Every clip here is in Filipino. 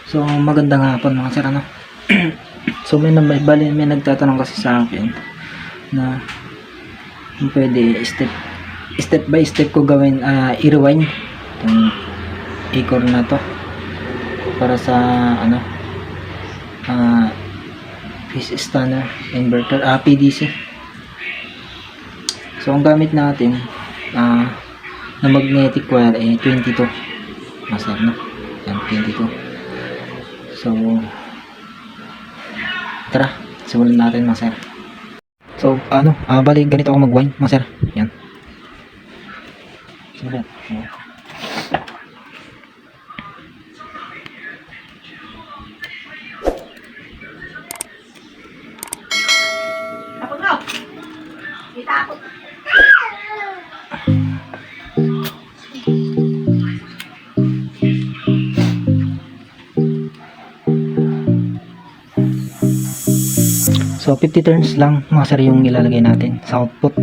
So magandang hapon mga sir, ano. So may nagtatanong kasi sa akin na kung pwede step by step ko gawin, i-rewind itong Acorn na to para sa ano, phase stunner inverter, PDC. So ang gamit natin na magnetic wire 22 master, no? Yan, 22. So tara, simulan natin mga sir. So bali ganito ako mag-wind mga sir. Yan. Simulan. Takot mo. Di takot. So 50 turns lang mga sir yung ilalagay natin sa output.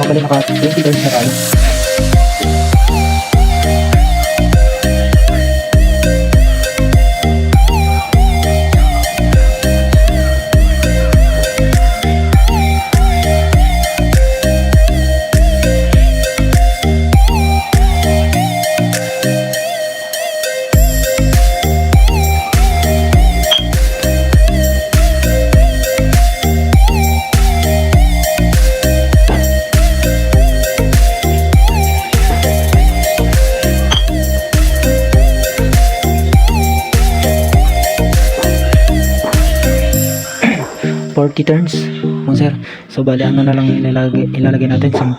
Bali naka 20 turns na tayo. Turns mga sir. So bali ano na lang ilalagay natin, 10.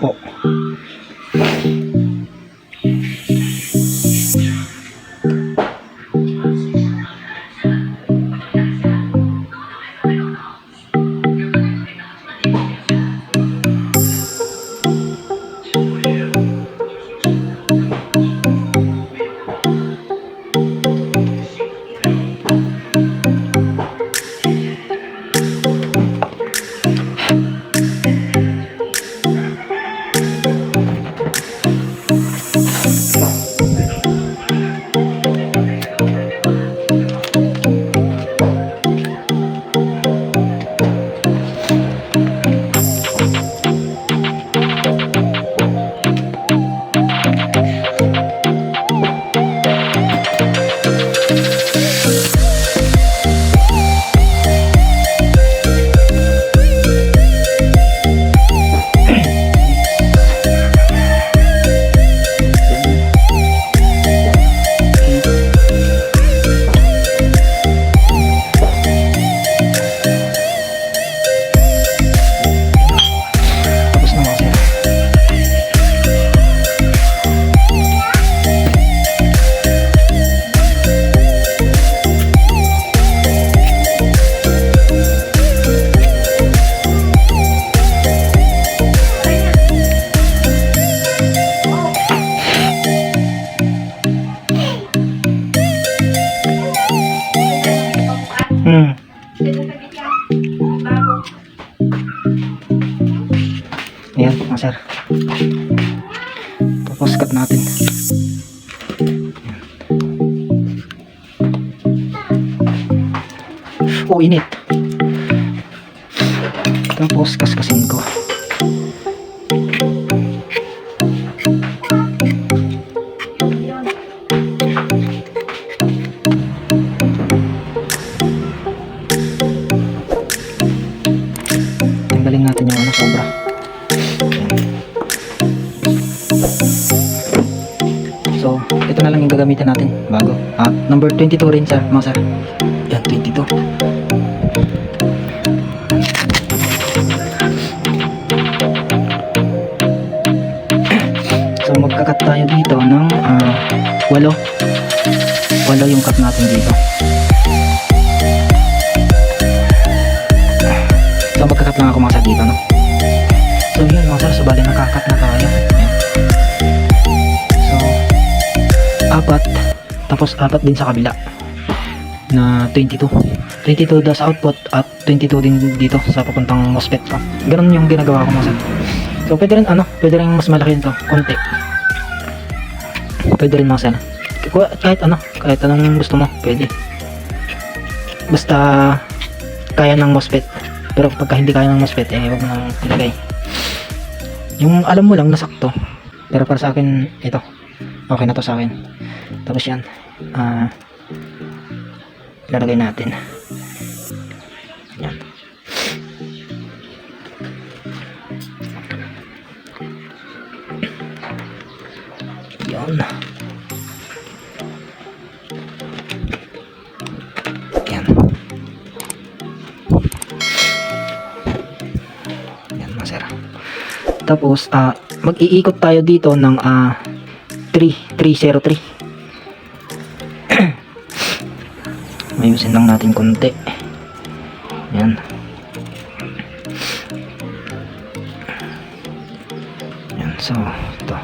Ayan mga sir. Tapos cut natin. Oh, init. Tapos kaskasin ko. Tanggalin natin yung sobra. So ito na lang yung gagamitin natin bago. Number 22 rin sir, mga sir. Yan, 22. dito ng 8 yung cut natin dito. So magkakat lang ako mga sir dito, no? So yun mga sir, so bali nakakat na tayo. Ayan. So 4, tapos 4 din sa kabila na 22 daw sa output at 22 din dito sa papuntang MOSFET ko. Ganun yung ginagawa ko mga sir. So pwede rin mas malaki ito, konti. Pwede rin mga sir. Kahit anong gusto mo, pwede. Basta kaya ng MOSFET. Pero pagka hindi kaya ng MOSFET, huwag mo nang ilagay. Yung alam mo lang, nasakto. Pero para sa akin, ito. Okay na to sa akin. Tapos yan. Ilalagay natin. Yan. Yan. Yan. Yan, masera. Tapos, mag-iikot tayo dito ng 303. Mayusin lang natin konti. Yan. Yan, so ito.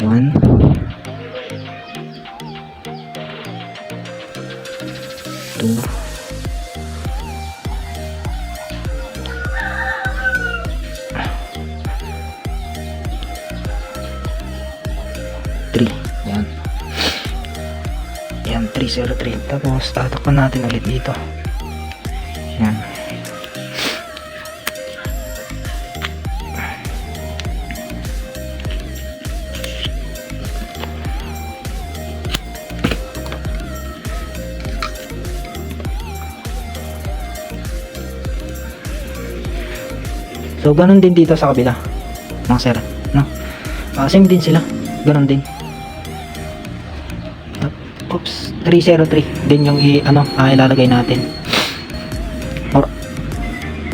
One. Two. Yan. Yan, 303. Tapos, tatakpan natin ulit dito. Yan. So, ganun din dito sa kabila. Mga sir, no? Same din sila. Ganun din. Oops, 303 din yung ilalagay natin. Or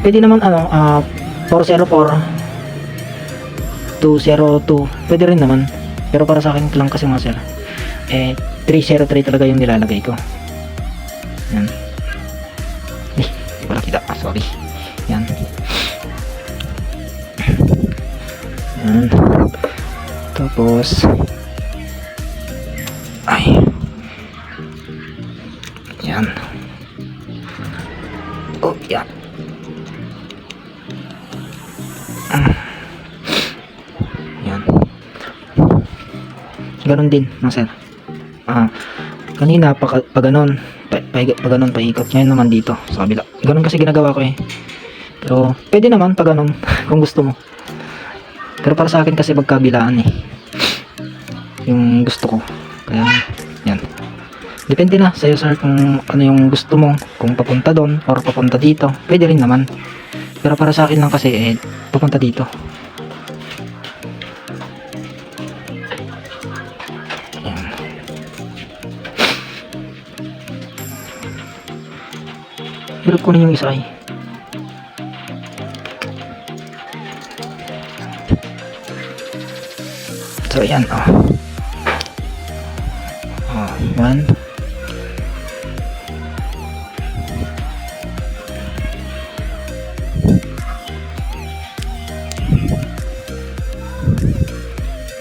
pwede naman 404 202, pwede rin naman. Pero para sa akin lang kasi mga sir, 303 talaga yung nilalagay ko. Yan. Wala kita. Sorry. Yan. Yan. Tapos yan. Oh, yan. Yan. Ganon din, mga sir. Kanina pa ganon, pa ganon, paikot. Ngayon naman dito sa kabila. Ganon kasi ginagawa ko eh. Pero pwede naman pa ganon kung gusto mo. Pero para sa akin kasi magkabilaan eh. Yung gusto ko. Kaya yan. Depende na sa'yo sir kung ano yung gusto mo, kung papunta doon or papunta dito, pwede rin naman. Pero para sa akin lang kasi papunta dito. Ayan. Hirap ko na yung isa eh. So ayan, one.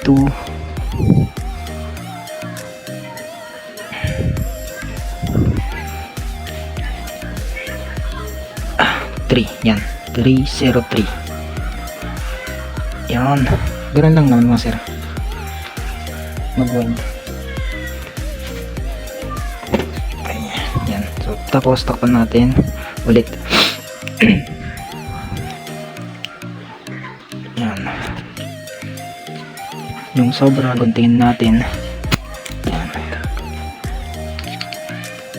Two. 3. Yan. 303. Yan. Ganun lang naman mga sir. Mag-wind. Yan. So, tapos takpan natin ulit. Yan. Yung sobra, guntingin natin. Yan.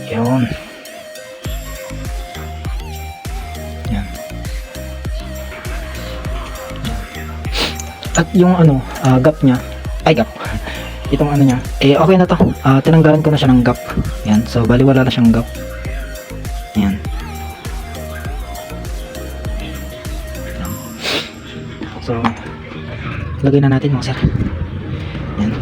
Yun. Yan. At yung gap niya, gap. Itong niya, okay na to. Tinanggalan ko na siya ng gap. Yan. So, bali wala na siyang gap. Yan. lagay na natin mga sir. Yan.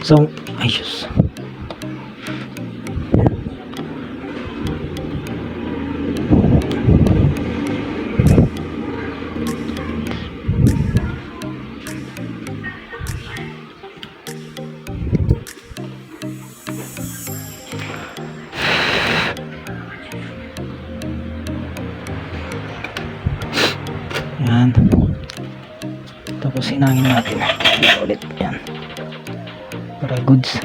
So, ayos. Yan. Tapos sinangin natin. Ulit. Yan. Para goods.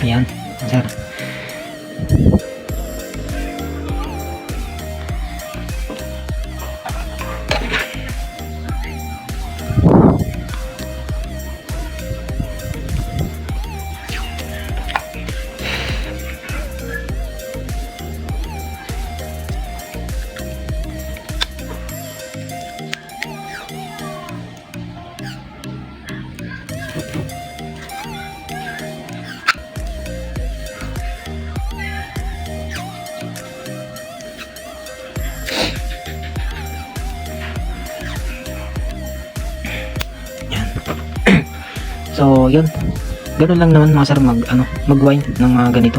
Ayan, sir. So, yun. Ganun lang naman mga sir mag-wind ng mga ganito.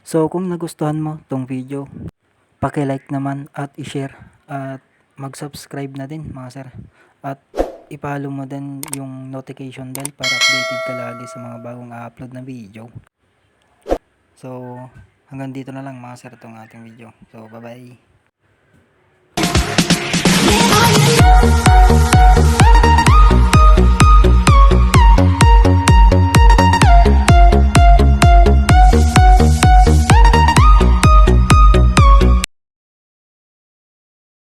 So, kung nagustuhan mo tong video, paki-like naman at i-share at mag-subscribe na din mga sir. At ipalo mo din yung notification bell para updated ka lagi sa mga bagong upload na video. So, hanggang dito na lang mga sir itong ating video. So, bye-bye.